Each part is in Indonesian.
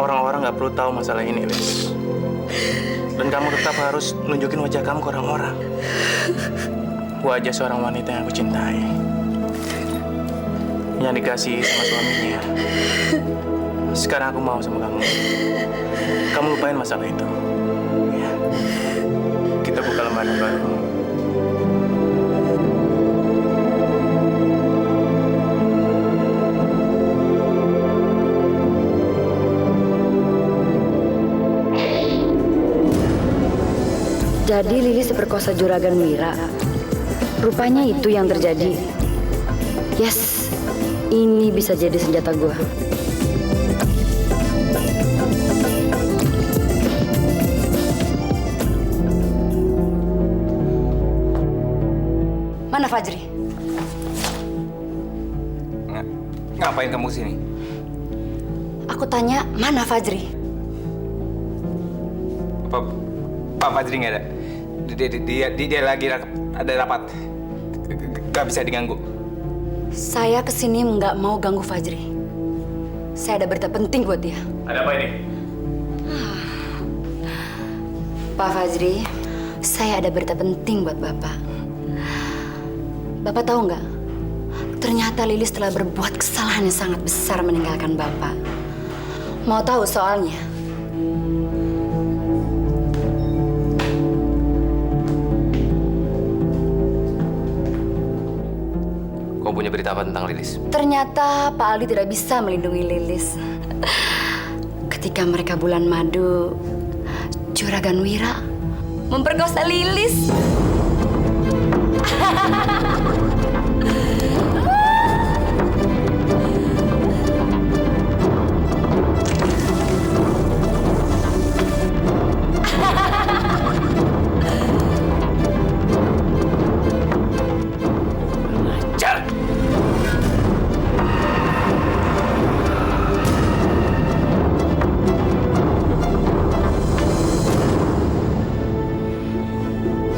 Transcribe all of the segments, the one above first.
Orang-orang nggak perlu tahu masalah ini, Liz. Dan kamu tetap harus nunjukin wajah kamu ke orang-orang. Wajah seorang wanita yang aku cintai. Yang dikasihi sama suaminya. Sekarang aku mau sama kamu. Kamu lupain masalah itu. Ya. Kita buka lembaran baru. Jadi Lilis diperkosa juragan Mira. Rupanya itu yang terjadi. Yes, ini bisa jadi senjata gua. Mana Fajri? Ngapain kamu sini? Aku tanya, mana Fajri? Pak Fajri nggak ada. Dia lagi ada rapat. Gak bisa diganggu. Saya kesini nggak mau ganggu Fajri. Saya ada berita penting buat dia. Ada apa ini? Pak Fajri, saya ada berita penting buat Bapak. Bapak tahu nggak? Ternyata Lilis telah berbuat kesalahan yang sangat besar meninggalkan Bapak. Mau tahu soalnya? Kau punya berita apa tentang Lilis? Ternyata Pak Aldi tidak bisa melindungi Lilis. Ketika mereka bulan madu, Juragan Wira memperkosa Lilis.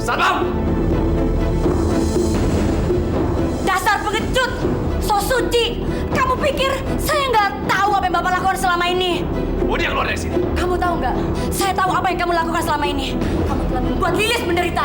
Satpam! Dasar pengecut! So suci! Kamu pikir saya nggak tahu apa yang Bapak lakukan selama ini? Udah keluar dari sini. Kamu tahu nggak? Saya tahu apa yang kamu lakukan selama ini. Kamu telah membuat Lilis menderita.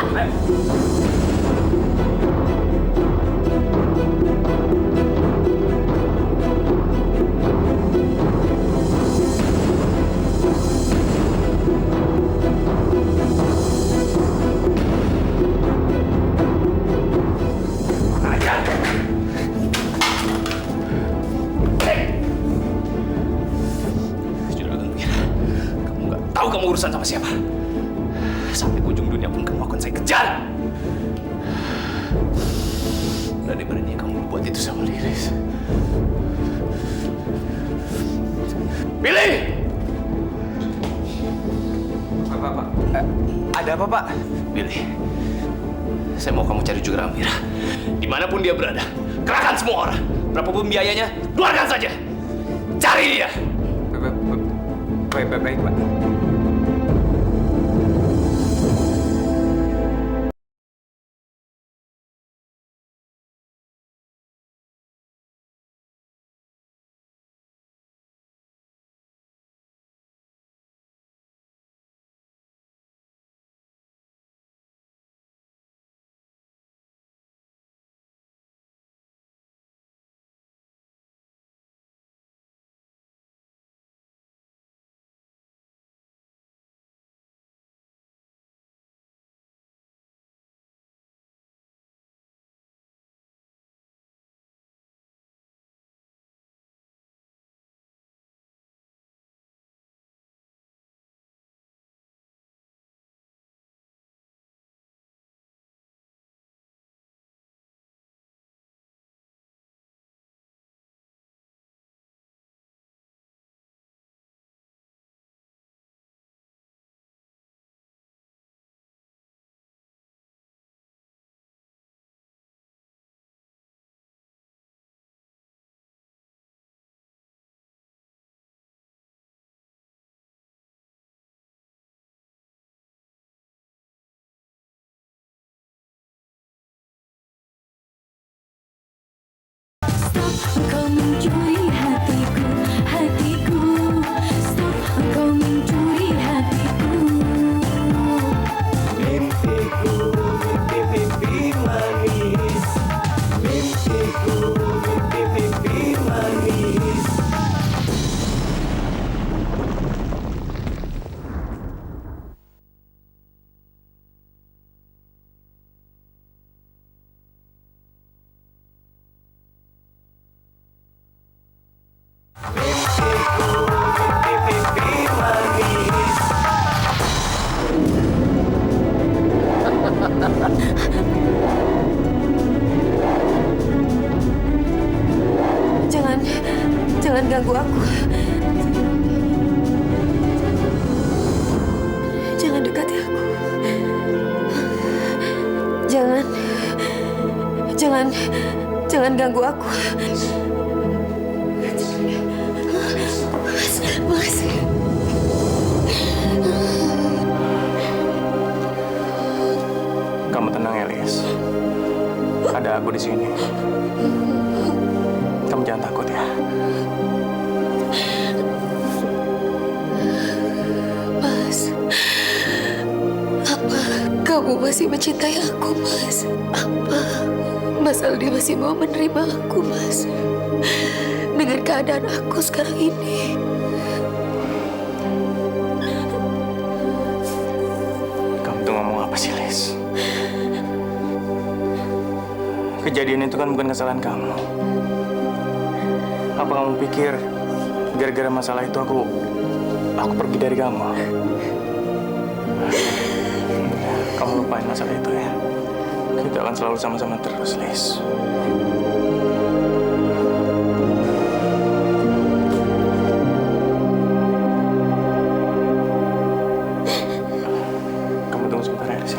Tahu kamu urusan sama siapa? Sampai ke ujung dunia pun kamu akan saya kejar. Berani-beraninya kamu buat itu sama Lilis. Billy! Pak. Ada apa, Pak? Billy, saya mau kamu cari Juragan Mira. Dimanapun dia berada, kerahkan semua orang. Berapapun biayanya, keluarkan saja. Cari dia. Baik, Pak. Kau mencuri hatiku, hatiku. Stop Jangan ganggu aku. Mas. Kamu tenang ya, Lis. Ada aku di sini. Kamu jangan takut ya. Mas, apa kamu masih mencintai aku, Mas? Apa Mas Aldi masih mau menerima aku, Mas? Dengan keadaan aku sekarang ini. Kamu tuh ngomong apa sih, Lis? Kejadian itu kan bukan kesalahan kamu. Apa kamu pikir gara-gara masalah itu aku pergi dari kamu? Kamu lupain masalah itu ya. Kita akan selalu sama-sama terus, Lis. Kamu tunggu sebentar ya, Lis.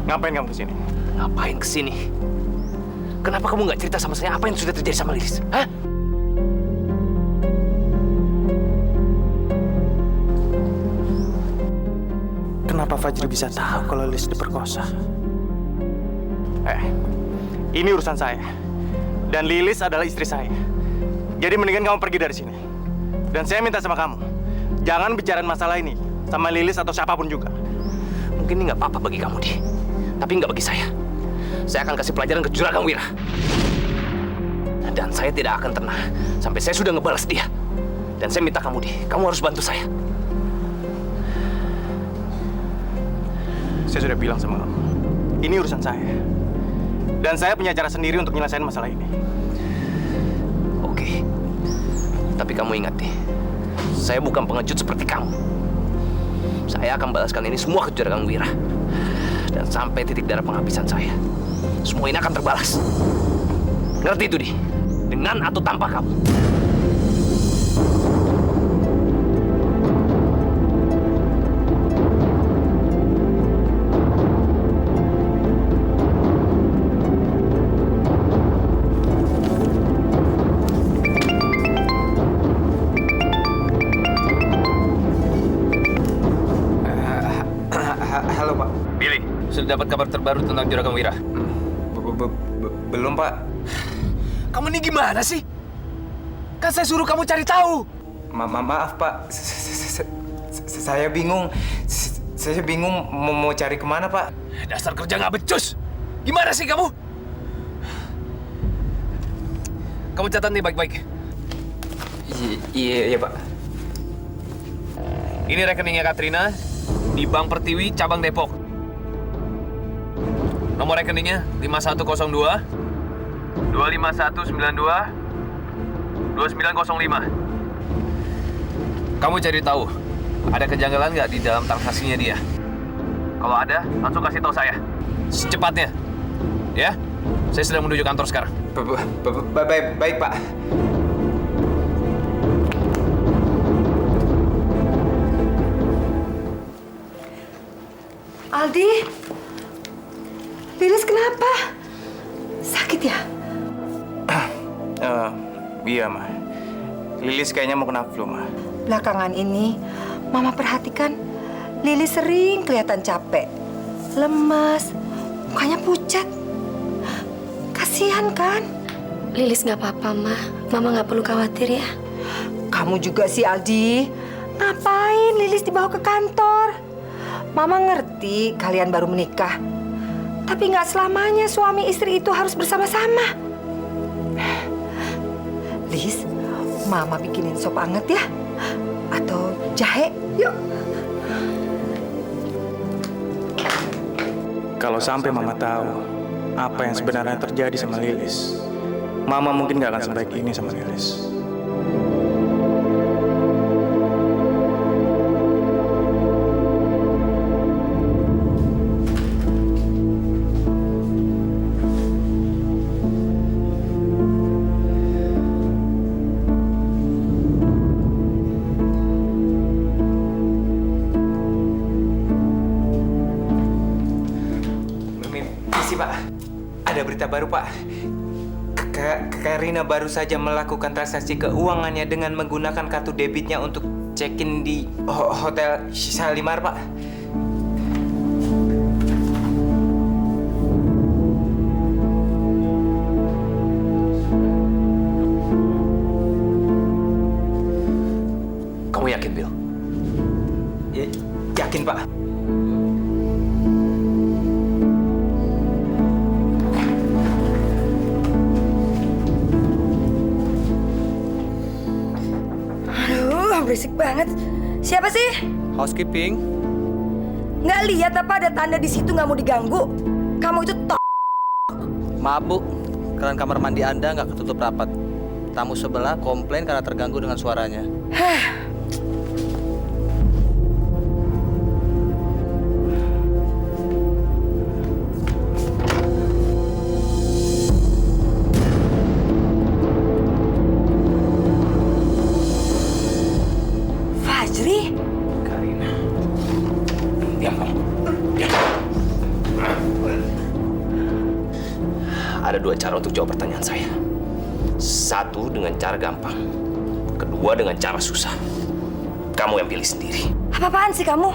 Ngapain kamu kesini? Ngapain kesini? Kenapa kamu nggak cerita sama saya apa yang sudah terjadi sama Lilis? Hah? Kenapa Fajri bisa tahu kalau Lilis diperkosa? Ini urusan saya. Dan Lilis adalah istri saya. Jadi mendingan kamu pergi dari sini. Dan saya minta sama kamu, jangan bicarain masalah ini sama Lilis atau siapapun juga. Mungkin ini nggak apa-apa bagi kamu, Di. Tapi nggak bagi saya. Saya akan kasih pelajaran ke Juragan Wira. Dan saya tidak akan tenang sampai saya sudah ngebalas dia. Dan saya minta kamu, Di, kamu harus bantu saya. Saya sudah bilang sama kamu, ini urusan saya. Dan saya punya cara sendiri untuk menyelesaikan masalah ini. Oke. Tapi kamu ingat, Di, saya bukan pengecut seperti kamu. Saya akan balaskan ini semua ke Juragan Wira. Dan sampai titik darah penghabisan saya, semua ini akan terbalas. Ngerti itu, Di? Dengan atau tanpa kamu. Halo, Pak. Billy, sudah dapat kabar terbaru tentang Juragan Wira? Belum, Pak. Kamu ini gimana sih? Kan saya suruh kamu cari tahu. Maaf, Pak. Saya bingung. Saya bingung mau cari kemana, Pak. Dasar kerja nggak becus. Gimana sih kamu? Kamu catat nih baik-baik. Iya, Pak. Ini rekeningnya Katrina di Bank Pertiwi cabang Depok. Nomor rekeningnya 5102 25192 2905. Kamu cari tahu ada kejanggalan nggak di dalam transaksinya dia? Kalau ada, langsung kasih tahu saya. Secepatnya. Ya? Saya sedang menuju kantor sekarang. Baik, Pak. Aldi, Lilis kenapa? Sakit ya? Iya, Ma. Lilis kayaknya mau kena flu, Ma. Belakangan ini, Mama perhatikan Lilis sering kelihatan capek, lemas, mukanya pucat. Kasihan kan? Lilis nggak apa-apa, Ma. Mama nggak perlu khawatir ya. Kamu juga sih, Aldi. Ngapain Lilis dibawa ke kantor? Mama ngerti kalian baru menikah. Tapi nggak selamanya suami istri itu harus bersama-sama. Lis, Mama bikinin sop anget ya? Atau jahe? Yuk. Kalau sampai Mama tahu apa yang sebenarnya terjadi sama Lilis, Mama mungkin nggak akan sebaik ini sama Lilis. Pak. Ada berita baru, Pak. Karina baru saja melakukan transaksi keuangannya dengan menggunakan kartu debitnya untuk check-in di Hotel Shalimar, Pak. Kamu yakin, Bill? Yakin, Pak. Aduh, berisik banget. Siapa sih? Housekeeping, Nggak lihat apa ada tanda di situ nggak mau diganggu? Kamu itu maaf Bu, keran kamar mandi Anda nggak ketutup rapat. Tamu sebelah komplain karena terganggu dengan suaranya. Fajri. Karina. Diam kamu. Diam. Ada dua cara untuk jawab pertanyaan saya. Satu dengan cara gampang. Kedua dengan cara susah. Kamu yang pilih sendiri. Apa-apaan sih kamu?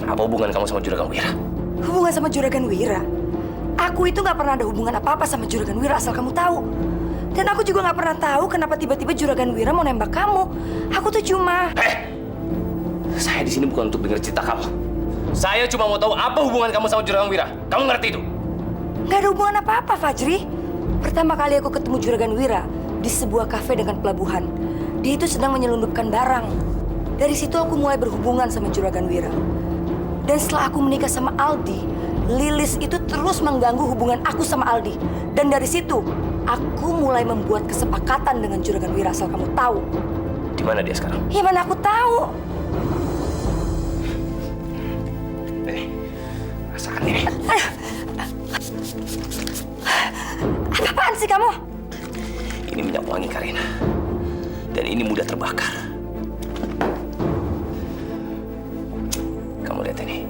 Apa hubungan kamu sama Juragan Wira? Hubungan sama Juragan Wira? Aku itu nggak pernah ada hubungan apa-apa sama Juragan Wira, asal kamu tahu. Dan aku juga nggak pernah tahu kenapa tiba-tiba Juragan Wira mau nembak kamu. Aku tuh cuma... Saya di sini bukan untuk dengar cerita kamu. Saya cuma mau tahu apa hubungan kamu sama Juragan Wira. Kamu ngerti itu? Nggak ada hubungan apa-apa, Fajri. Pertama kali aku ketemu Juragan Wira di sebuah kafe dengan pelabuhan. Dia itu sedang menyelundupkan barang. Dari situ aku mulai berhubungan sama Juragan Wira. Dan setelah aku menikah sama Aldi, Lilis itu terus mengganggu hubungan aku sama Aldi. Dan dari situ, aku mulai membuat kesepakatan dengan Juragan Wira, asal kamu tahu. Di mana dia sekarang? Ya mana aku tahu. Rasakan ini. Apaan sih kamu? Ini minyak wangi Karina. Dan ini mudah terbakar. Kamu lihat ini.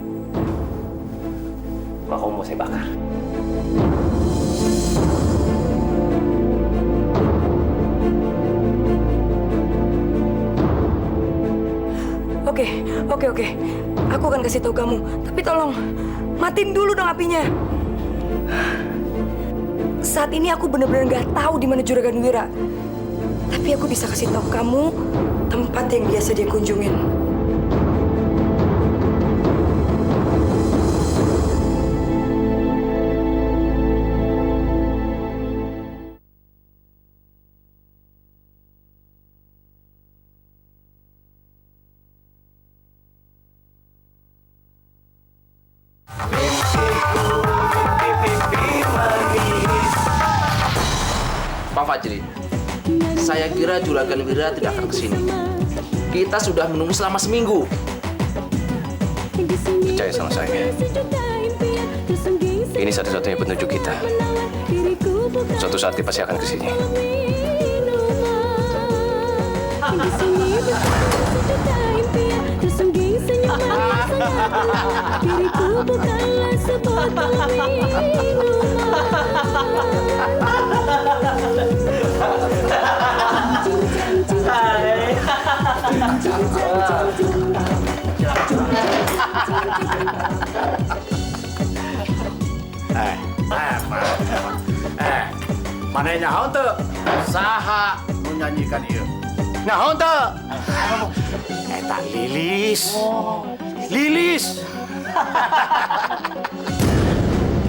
Kalau kamu mau saya bakar. Oke. Aku akan kasih tahu kamu. Tapi tolong, matiin dulu dong apinya. Saat ini aku benar-benar nggak tahu di mana Juragan Wira. Tapi aku bisa kasih tahu kamu tempat yang biasa dia kunjungin. Pak Fajri, saya kira Juragan Wira tidak akan kesini. Kita sudah menunggu selama seminggu. Percaya sama saya. Ini satu-satunya petunjuk kita. Suatu saat dia pasti akan kesini. Mana nyaho teu? Saha nu nyanyikan ieu? Nyaho teu? Eta Lilis. Lilis.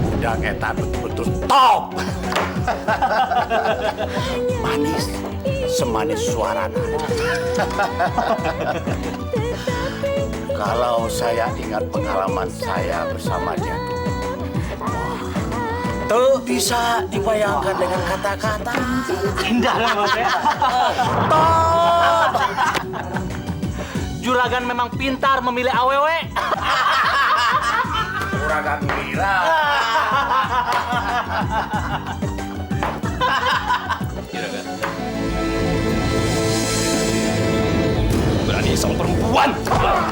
Budak eta betul-betul top. Manis, semanis suarana. Kalau saya ingat pengalaman saya bersama dia tuh bisa dibayangkan dengan kata-kata. Indah lah maksudnya. Top. Juragan memang pintar memilih awewe. Juragan Wira. Juragan. Berani sama perempuan. Berani.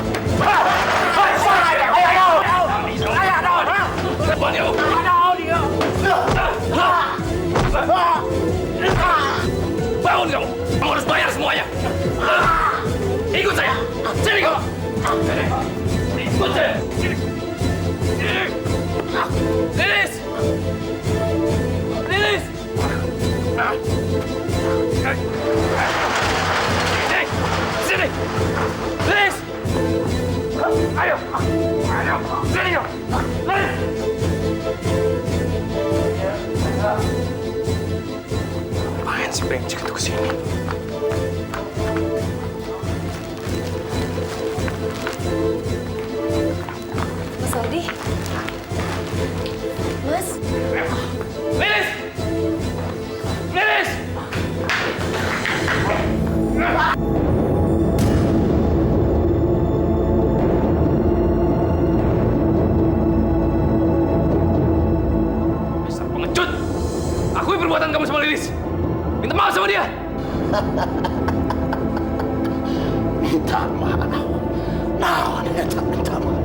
brengsek itu kesini. Mas Aldi? Mas? Lilis! Lilis! Dasar pengecut! Akui perbuatan kamu sama Lilis. Minta maaf sama dia. Minta maaf. Nah, minta maaf.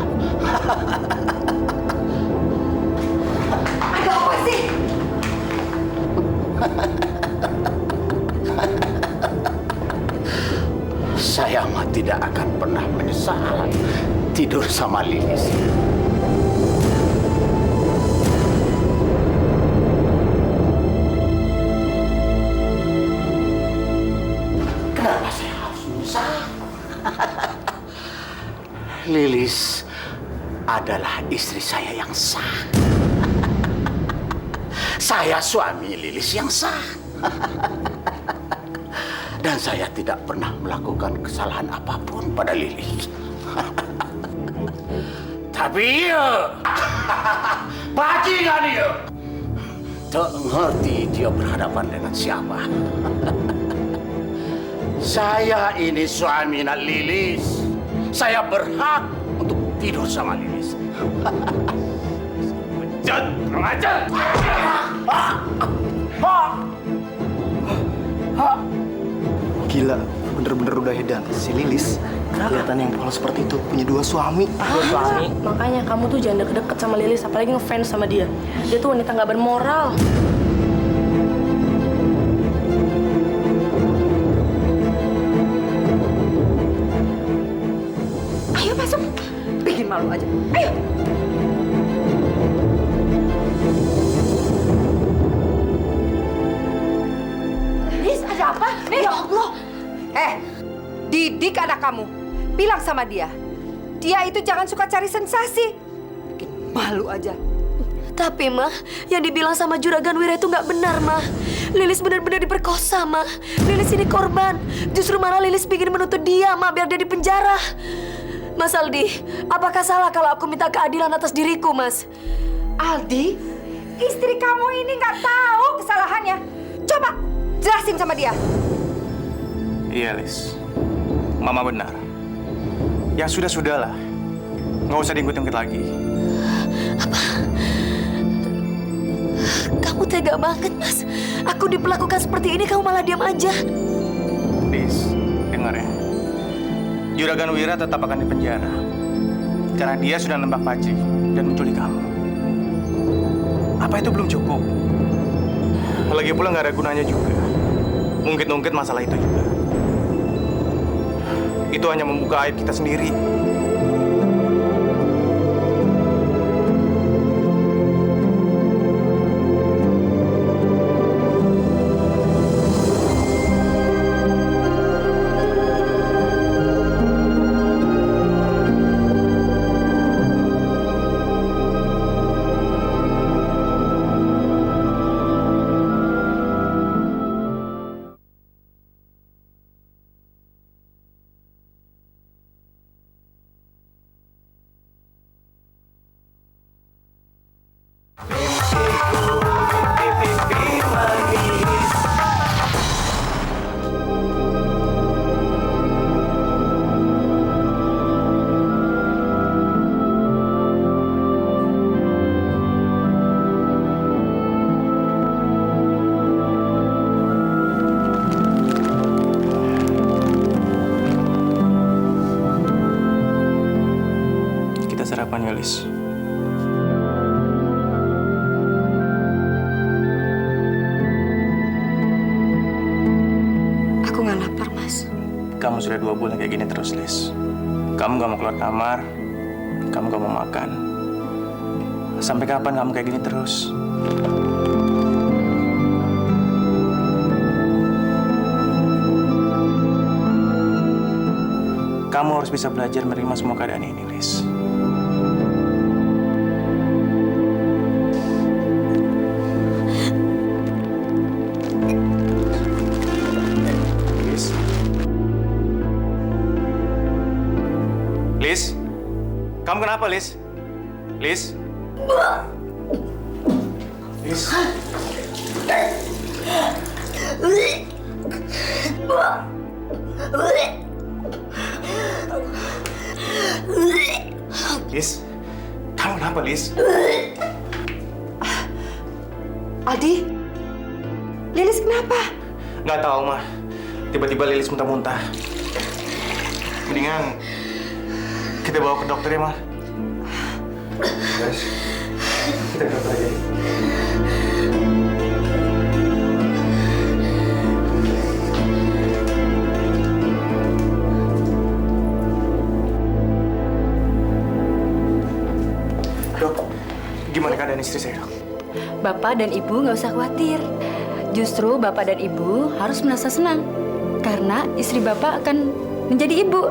Ada apa sih? Saya mah tidak akan pernah menyesal tidur sama Lilis. Kenapa saya harus menyesal? Lilis adalah istri saya yang sah. Saya suami Lilis yang sah. Dan saya tidak pernah melakukan kesalahan apapun pada Lilis. Tapi ya, bajingan dia. Tak ngerti dia berhadapan dengan siapa. Saya ini suami Lilis. Saya berhak untuk tidur sama Lilis. Bejat, kurang ajar. Gila, bener-bener udah edan. Si Lilis kelihatan yang polos seperti itu, punya dua suami. Makanya kamu tuh jangan deket-deket sama Lilis, apalagi ngefans sama dia. Dia tuh wanita nggak bermoral. Ayo masuk. Bikin malu aja. Ayo. Lis, ada apa? Ya Allah. Didik anak kamu. Bilang sama dia. Dia itu jangan suka cari sensasi. Bikin malu aja. Tapi, Mah, yang dibilang sama Juragan Wira itu nggak benar, Mah. Lilis benar-benar diperkosa, Mah. Lilis ini korban. Justru malah Lilis ingin menuntut dia, Mah, biar dia dipenjara. Mas Aldi, apakah salah kalau aku minta keadilan atas diriku, Mas? Aldi, istri kamu ini nggak tahu kesalahannya. Coba jelasin sama dia. Iya, Lis. Mama benar. Ya sudah-sudahlah. Nggak usah diungkit-ungkit lagi. Kamu tega banget, Mas. Aku diperlakukan seperti ini, kamu malah diam aja. Lis, dengar ya. Juragan Wira tetap akan dipenjara. Karena dia sudah nembak Fajri dan menculik kamu. Apa itu belum cukup? Lagi pula nggak ada gunanya juga. Ungkit-ungkit masalah itu juga. Itu hanya membuka aib kita sendiri. Sarapan ya, Lis. Aku nggak lapar, Mas. Kamu sudah 2 bulan kayak gini terus, Lis. Kamu nggak mau keluar kamar, kamu nggak mau makan. Sampai kapan kamu kayak gini terus? Kamu harus bisa belajar menerima semua keadaan ini, Lis. Kamu kenapa, Lis? Lis? Lis? Lis? Kamu kenapa, Lis? Aldi, Lilis kenapa? Nggak tahu, mah. Tiba-tiba Lilis muntah-muntah. Mendingan kita bawa ke dokter ya, mah. Guys, kita ke dokter aja. Dok, gimana keadaan istri saya, dok? Bapak dan Ibu nggak usah khawatir. Justru Bapak dan Ibu harus merasa senang. Karena istri Bapak akan menjadi ibu.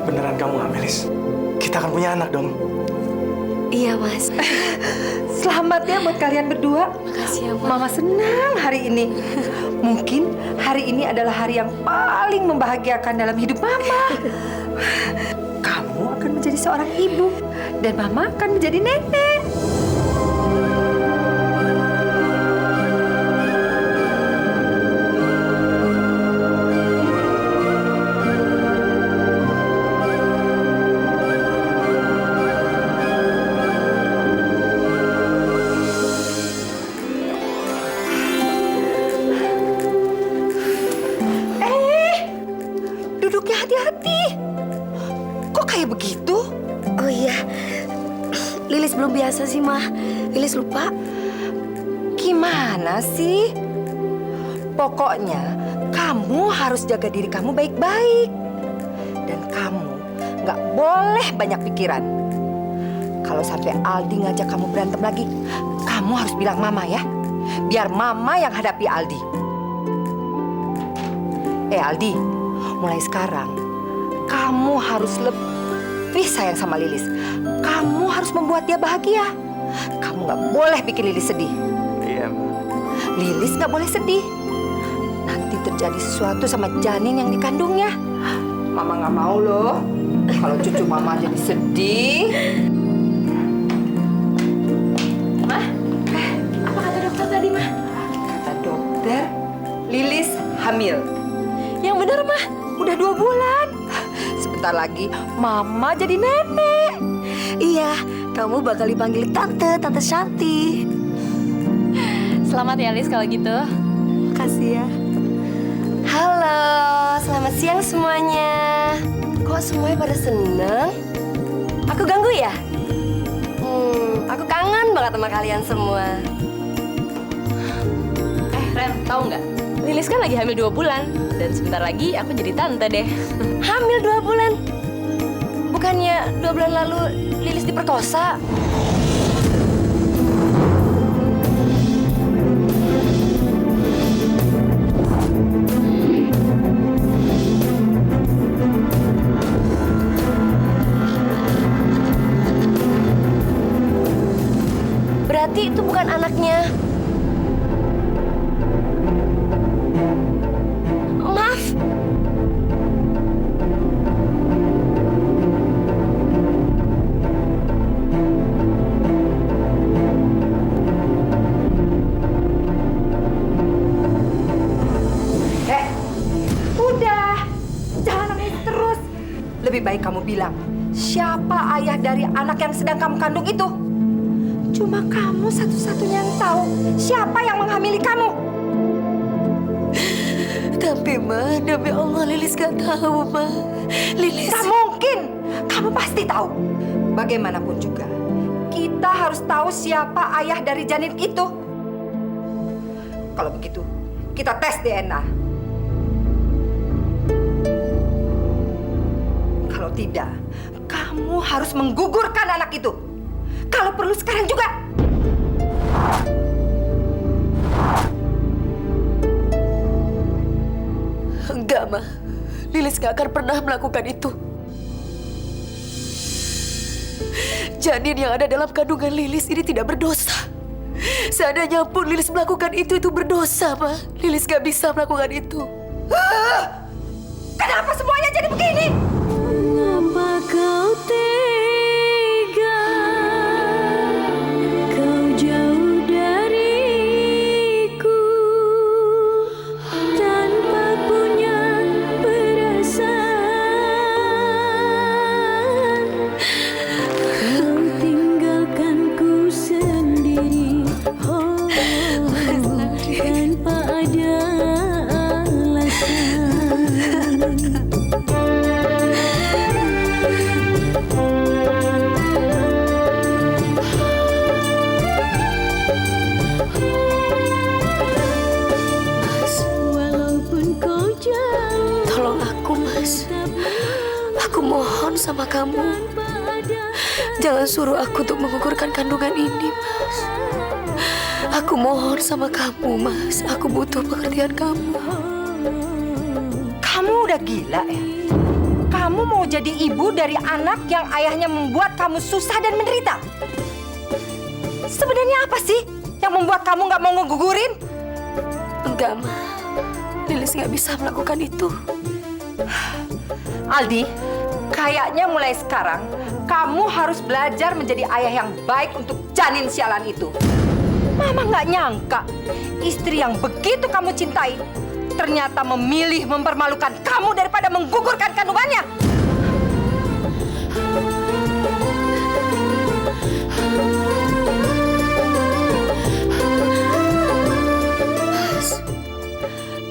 Beneran kamu hamil, Lis? Kita akan punya anak dong. Iya, Mas. Selamat ya buat kalian berdua. Makasih ya, Ma. Mama senang hari ini. Mungkin hari ini adalah hari yang paling membahagiakan dalam hidup Mama. Kamu akan menjadi seorang ibu dan Mama akan menjadi nenek. Duduknya hati-hati. Kok kayak begitu? Oh iya, Lilis belum biasa sih, Ma. Lilis lupa. Gimana sih? Pokoknya kamu harus jaga diri kamu baik-baik. Dan kamu nggak boleh banyak pikiran. Kalau sampai Aldi ngajak kamu berantem lagi, kamu harus bilang Mama ya. Biar Mama yang hadapi Aldi. Aldi, mulai sekarang kamu harus lebih sayang sama Lilis. Kamu harus membuat dia bahagia. Kamu nggak boleh bikin Lilis sedih. Iya, Lilis nggak boleh sedih. Nanti terjadi sesuatu sama janin yang dikandungnya. Mama nggak mau loh. Kalau cucu Mama jadi sedih. Mah, apa kata dokter tadi, Mah? Kata dokter, Lilis hamil. Yang benar, Mah. Udah 2 bulan. Sebentar lagi Mama jadi nenek. Iya, kamu bakal dipanggil Tante Shanti. Selamat ya, Lis, kalau gitu. Makasih ya. Halo, selamat siang semuanya. Kok semuanya pada seneng? Aku ganggu ya? Aku kangen banget sama kalian semua. Ren, tahu nggak? Lilis kan lagi hamil 2 bulan. Dan sebentar lagi aku jadi tante deh. Hamil 2 bulan? Bukannya 2 bulan lalu Lilis diperkosa? Berarti itu bukan anaknya. Maaf. Udah. Jangan nangis terus. Lebih baik kamu bilang, siapa ayah dari anak yang sedang kamu kandung itu? Cuma kamu satu-satunya yang tahu siapa yang menghamili kamu. Tapi Ma, demi Allah Lilis gak tahu, Ma. Lilis... Tak mungkin. Kamu pasti tahu. Bagaimanapun juga, kita harus tahu siapa ayah dari janin itu. Kalau begitu, kita tes DNA. Kalau tidak, kamu harus menggugurkan anak itu. Kalau perlu sekarang juga. Enggak, Ma. Lilis gak akan pernah melakukan itu. Janin yang ada dalam kandungan Lilis ini tidak berdosa. Seandainya pun Lilis melakukan itu berdosa, Ma. Lilis gak bisa melakukan itu. Kenapa semuanya jadi begini? Mengapa kau tega? Kau jauh dariku tanpa punya perasaan. Kau tinggalkanku sendiri, oh, tanpa ada alasan. Tolong aku, Mas. Aku mohon sama kamu. Jangan suruh aku untuk menggugurkan kandungan ini, Mas. Aku mohon sama kamu, Mas. Aku butuh pengertian kamu. Kamu udah gila ya? Kamu mau jadi ibu dari anak yang ayahnya membuat kamu susah dan menderita? Sebenarnya apa sih yang membuat kamu nggak mau ngegugurin? Enggak, Ma. Lilis nggak bisa melakukan itu. Aldi, kayaknya mulai sekarang kamu harus belajar menjadi ayah yang baik untuk janin sialan itu. Mama nggak nyangka istri yang begitu kamu cintai ternyata memilih mempermalukan kamu daripada menggugurkan kandungannya. Mas,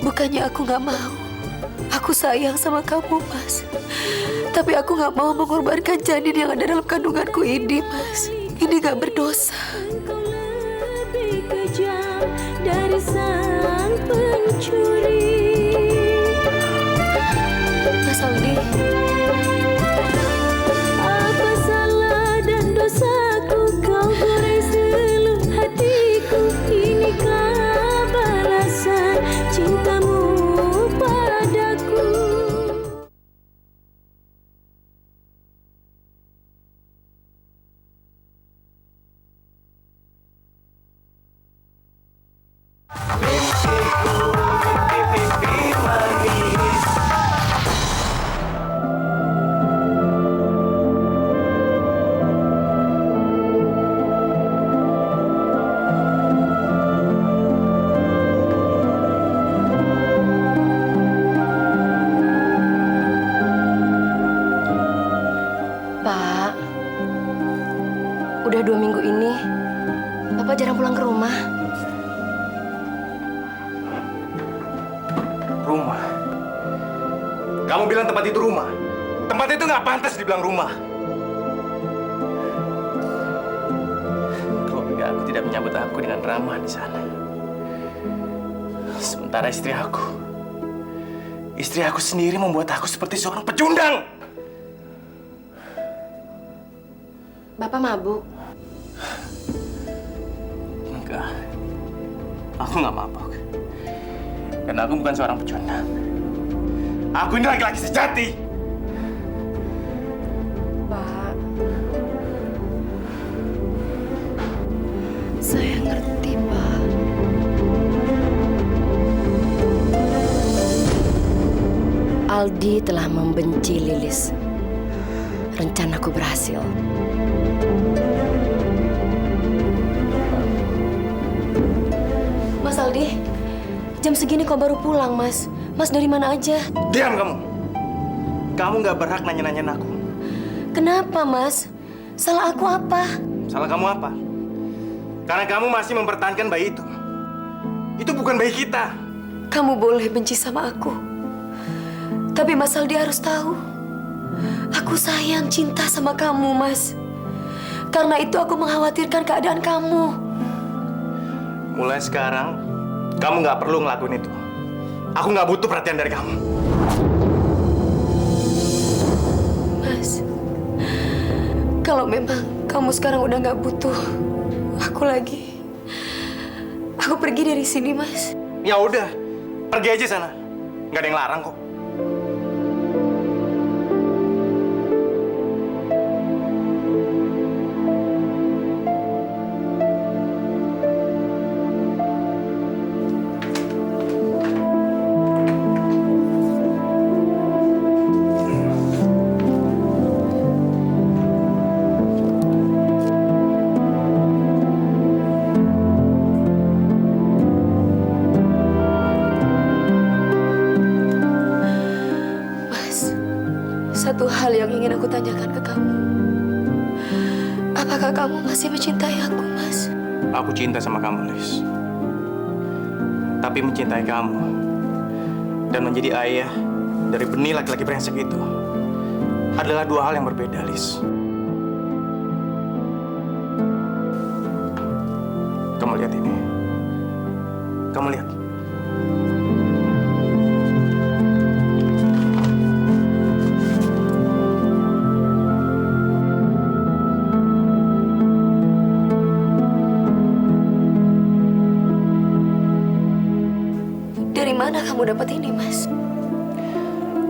bukannya aku nggak mau. Aku sayang sama kamu, Mas. Tapi aku nggak mau mengorbankan janin yang ada dalam kandunganku ini, Mas. Ini nggak berdosa. Engkau lebih kejam dari sang pencuri. Mas Aldi, apa salah dan dosaku kau goreng seluruh hatiku? Inikah balasan cintamu padaku? Pak, udah 2 minggu ini, Bapak jarang pulang ke rumah. Rumah? Kamu bilang tempat itu rumah? Tempat itu nggak pantas dibilang rumah. Keluarga aku tidak menyambut aku dengan ramah di sana. Sementara istri aku sendiri membuat aku seperti seorang pecundang. Bapak mabuk. Enggak, aku nggak mabuk. Karena aku bukan seorang pecundang. Aku ini laki-laki sejati. Pak, saya ngerti, Pak. Aldi telah membenci Lilis. Rencanaku berhasil. Mas Aldi, jam segini kok baru pulang, Mas? Mas dari mana aja? Diam kamu. Kamu nggak berhak nanya-nanyain aku. Kenapa, Mas? Salah aku apa? Salah kamu apa? Karena kamu masih mempertahankan bayi itu. Itu bukan bayi kita. Kamu boleh benci sama aku. Tapi Mas Aldi harus tahu. Aku sayang, cinta sama kamu, Mas. Karena itu aku mengkhawatirkan keadaan kamu. Mulai sekarang, kamu nggak perlu ngelakuin itu. Aku nggak butuh perhatian dari kamu. Mas, kalau memang kamu sekarang udah nggak butuh aku lagi, aku pergi dari sini, Mas. Ya udah, pergi aja sana. Nggak ada yang larang kok. satu hal yang ingin aku tanyakan ke kamu. Apakah kamu masih mencintai aku, Mas? Aku cinta sama kamu, Lis. Tapi mencintai kamu dan menjadi ayah dari benih laki-laki brengsek itu adalah dua hal yang berbeda, Lis. Kamu lihat ini. Kamu lihat. Dari mana kamu dapat ini, Mas?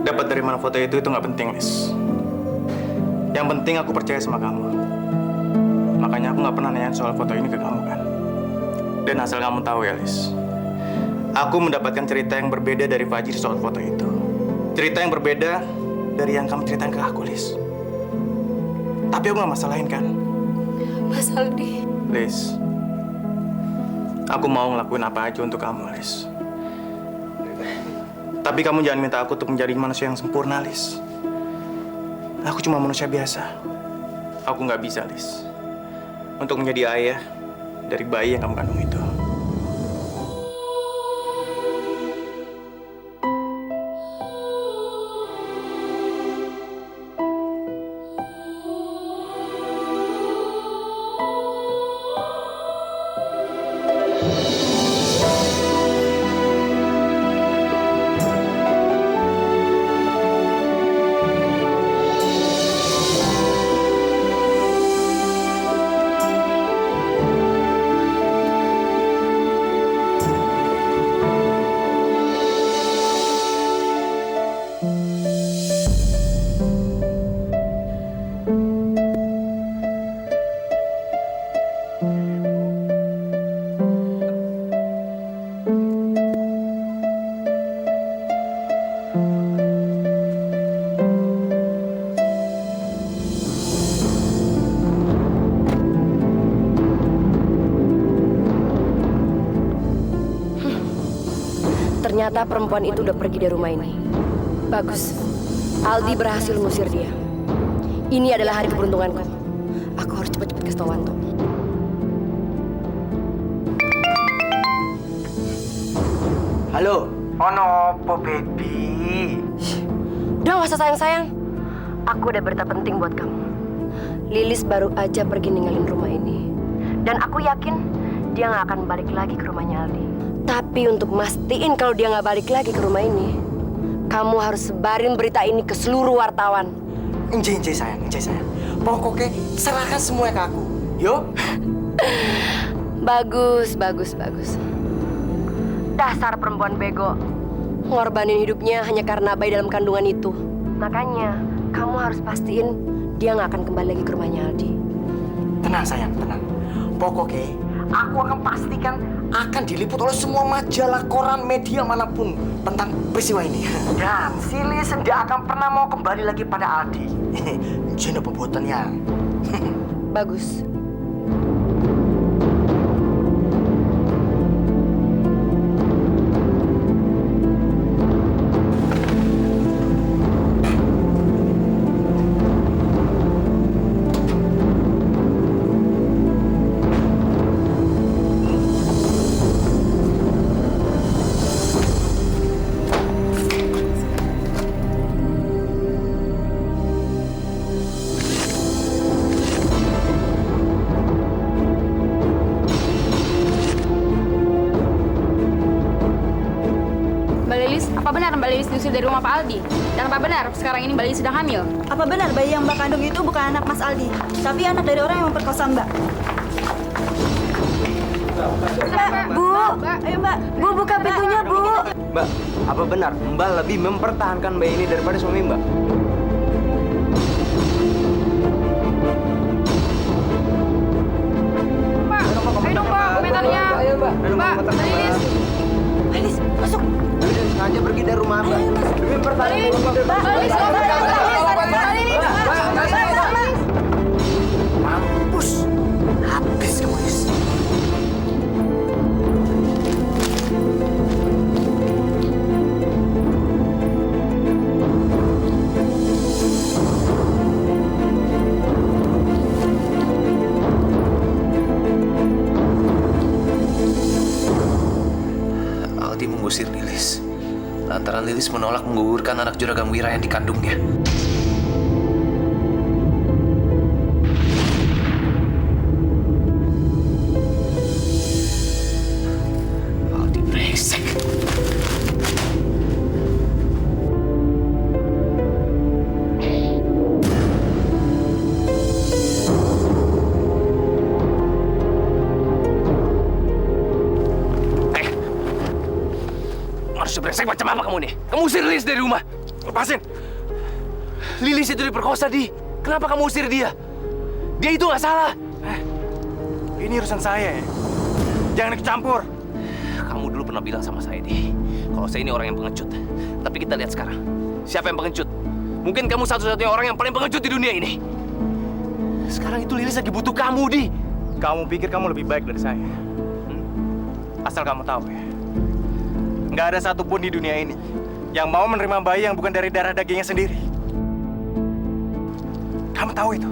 Dapat dari mana foto itu nggak penting, Lis. Yang penting aku percaya sama kamu. Makanya aku nggak pernah nanya soal foto ini ke kamu kan. Dan asal kamu tahu ya, Lis. Aku mendapatkan cerita yang berbeda dari Fajri soal foto itu. Cerita yang berbeda dari yang kamu ceritain ke aku, Lis. Tapi aku nggak masalahin kan? Mas Aldi. Lis, aku mau ngelakuin apa aja untuk kamu, Lis. Tapi kamu jangan minta aku untuk menjadi manusia yang sempurna, Lis. Aku cuma manusia biasa. Aku nggak bisa, Lis, untuk menjadi ayah dari bayi yang kamu kandung itu. Ternyata perempuan itu udah pergi dari rumah ini. Bagus. Aldi berhasil mengusir dia. Ini adalah hari keberuntunganku. Aku harus cepat-cepat kasih tahu Wanto. Halo. Ono po baby. Udah gak usah sayang-sayang. Aku ada berita penting buat kamu. Lilis baru aja pergi ninggalin rumah ini. Dan aku yakin dia gak akan balik lagi ke rumahnya Aldi. Tapi untuk mastiin kalau dia nggak balik lagi ke rumah ini, kamu harus sebarin berita ini ke seluruh wartawan. Enje sayang. Pokoknya serahkan semua ke aku. Yo. Bagus. Dasar perempuan bego. Ngorbanin hidupnya hanya karena bayi dalam kandungan itu. Makanya, kamu harus pastiin dia nggak akan kembali lagi ke rumahnya Aldi. Tenang sayang, tenang. Pokoknya aku akan pastikan akan diliput oleh semua majalah, koran, media manapun tentang peristiwa ini. Dan si Lilis tidak akan pernah mau kembali lagi pada Aldi. Jadi pembuatannya. Bagus. Apa benar Mbak Lilis diusir dari rumah Pak Aldi? Dan apa benar sekarang ini Mbak Lilis sedang hamil? Apa benar bayi yang Mbak kandung itu bukan anak Mas Aldi, tapi anak dari orang yang memperkosa Mbak? Bu, Ayo Mbak. Bu, buka pintunya, Bu. Mbak, apa benar Mbak lebih mempertahankan bayi ini daripada suami Mbak? Pak, ayo dong Pak, komentarnya. Mbak, Mbak Lilis. Lilis, masuk. Sengaja pergi dari rumah Mbak. Demi mempertahankan mampus. Habis kamu, Lilis. lantaran Lilis menolak menggugurkan anak Juragan Wira yang dikandungnya. Aldi brengsek. Manusia brengsek macam apa kamu nih? Kamu usir Lilis dari rumah. Lepasin. Lilis itu diperkosa, Di. Kenapa kamu usir dia? Dia itu nggak salah. Ini urusan saya ya. Jangan ikut campur. Kamu dulu pernah bilang sama saya, Di, kalau saya ini orang yang pengecut. Tapi kita lihat sekarang. Siapa yang pengecut? Mungkin kamu satu-satunya orang yang paling pengecut di dunia ini. Sekarang itu Lilis lagi butuh kamu, Di. Kamu pikir kamu lebih baik dari saya? Asal kamu tahu ya. Nggak ada satupun di dunia ini yang mau menerima bayi yang bukan dari darah dagingnya sendiri. Kamu tahu itu?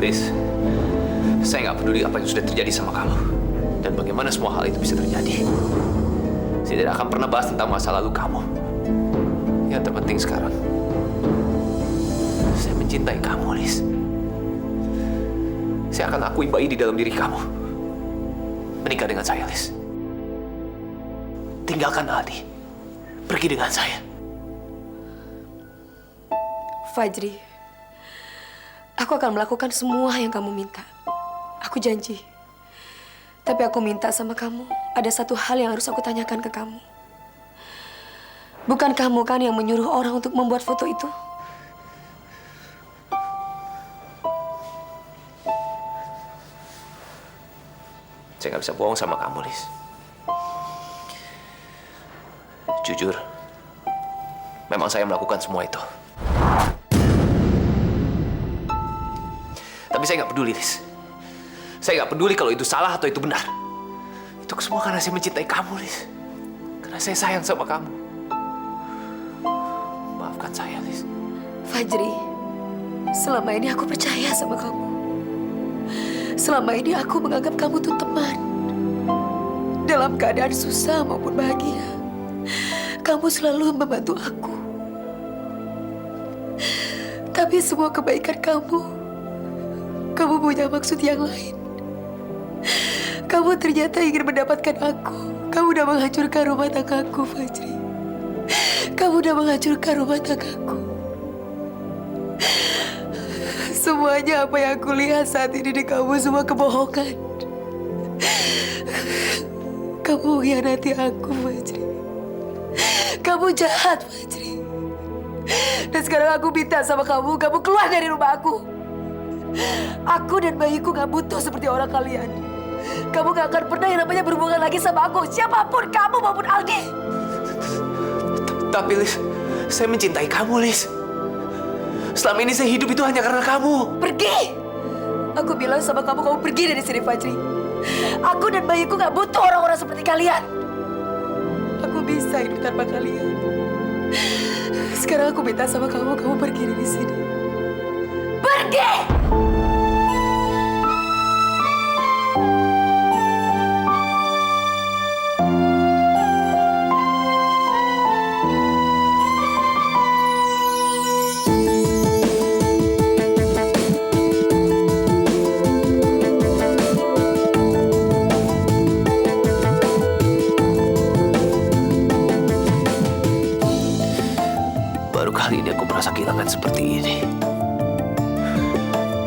Liz, saya nggak peduli apa yang sudah terjadi sama kamu dan bagaimana semua hal itu bisa terjadi. Saya tidak akan pernah bahas tentang masa lalu kamu. Yang terpenting sekarang, saya mencintai kamu, Liz. Saya akan akui bayi di dalam diri kamu. Menikah dengan saya, Liz. Tinggalkan Aldi. Pergi dengan saya. Fajri, aku akan melakukan semua yang kamu minta. Aku janji. Tapi aku minta sama kamu, ada satu hal yang harus aku tanyakan ke kamu. Bukan kamu kan yang menyuruh orang untuk membuat foto itu? Saya nggak bisa bohong sama kamu, Liz. Jujur, memang saya melakukan semua itu. Tapi saya nggak peduli, Liz. Saya nggak peduli kalau itu salah atau itu benar. Itu semua karena saya mencintai kamu, Liz. Karena saya sayang sama kamu. Maafkan saya, Liz. Fajri, selama ini aku percaya sama kamu. Selama ini aku menganggap kamu tuh teman. Dalam keadaan susah maupun bahagia, kamu selalu membantu aku. Tapi semua kebaikan kamu punya maksud yang lain. Kamu ternyata ingin mendapatkan aku. Kamu udah menghancurkan rumah tanggaku, Fajri. Kamu udah menghancurkan rumah tanggaku. Semuanya apa yang aku lihat saat ini di kamu semua kebohongan. Kamu mengkhianati aku, Fajri. Kamu jahat, Fajri. Dan sekarang aku minta sama kamu keluar dari rumah aku. Aku dan bayiku gak butuh seperti orang kalian. Kamu gak akan pernah yang namanya berhubungan lagi sama aku. Siapapun kamu maupun Aldi. Tapi Liz, saya mencintai kamu, Liz. Selama ini saya hidup itu hanya karena kamu. Pergi! Aku bilang sama kamu pergi dari sini, Fajri. Aku dan bayiku gak butuh orang-orang seperti kalian. Aku bisa hidup tanpa kalian. Sekarang aku minta sama kamu pergi dari sini. Pergi! Kali ini aku merasa kehilangan seperti ini.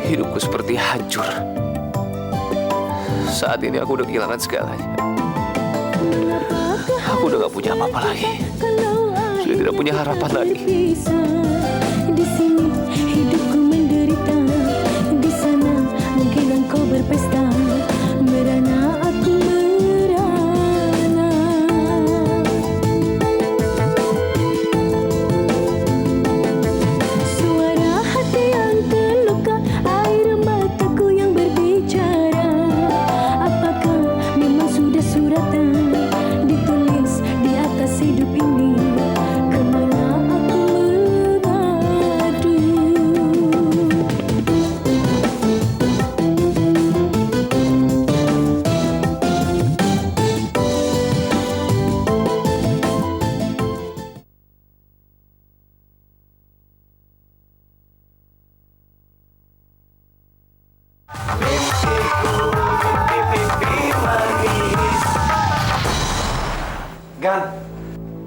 Hidupku seperti hancur. Saat ini aku udah kehilangan segalanya. Aku udah gak punya apa-apa lagi. Sudah tidak punya harapan lagi. Di sini hidupku menderita. Di sana mungkin engkau berpesta. Merana aku merana. Suara hati yang terluka, air mataku yang berbicara. Apakah memang sudah suratan ditulis di atas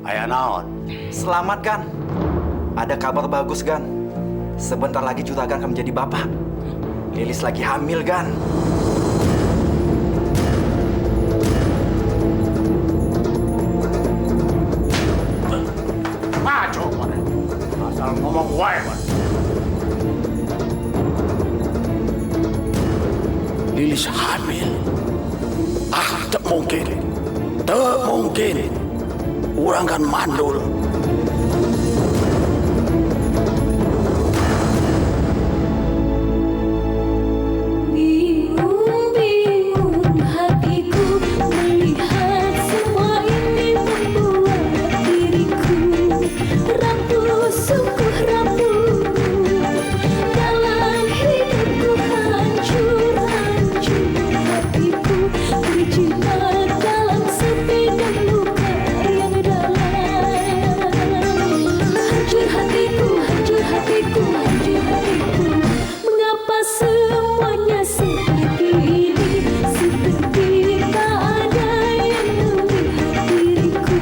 Ayah naon? Selamat, Gan. Ada kabar bagus, Gan. Sebentar lagi Juragan akan menjadi bapak. Lilis lagi hamil, Gan. Maco mana? Asal ngomong wae mana? Lilis hamil. Tak mungkin. Tak mungkin. Orang kan mandul. Bingung-bingung hatiku melihat semua ini membuat diriku rapuh, sungguh rapuh. Dalam hidupku hancur hatiku terjebak dalam sepi dan luka yang dalam. Hancur hatiku, hancur hatiku, hancur hatiku. Mengapa semuanya seperti ini? Seperti tak ada yang melihat diriku.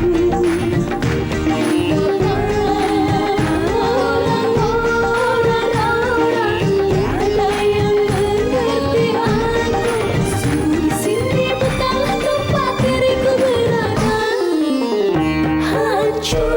Orang-orang ada yang mengerti aku. Sungguh di sini bukanlah tempat diriku berada. Hancur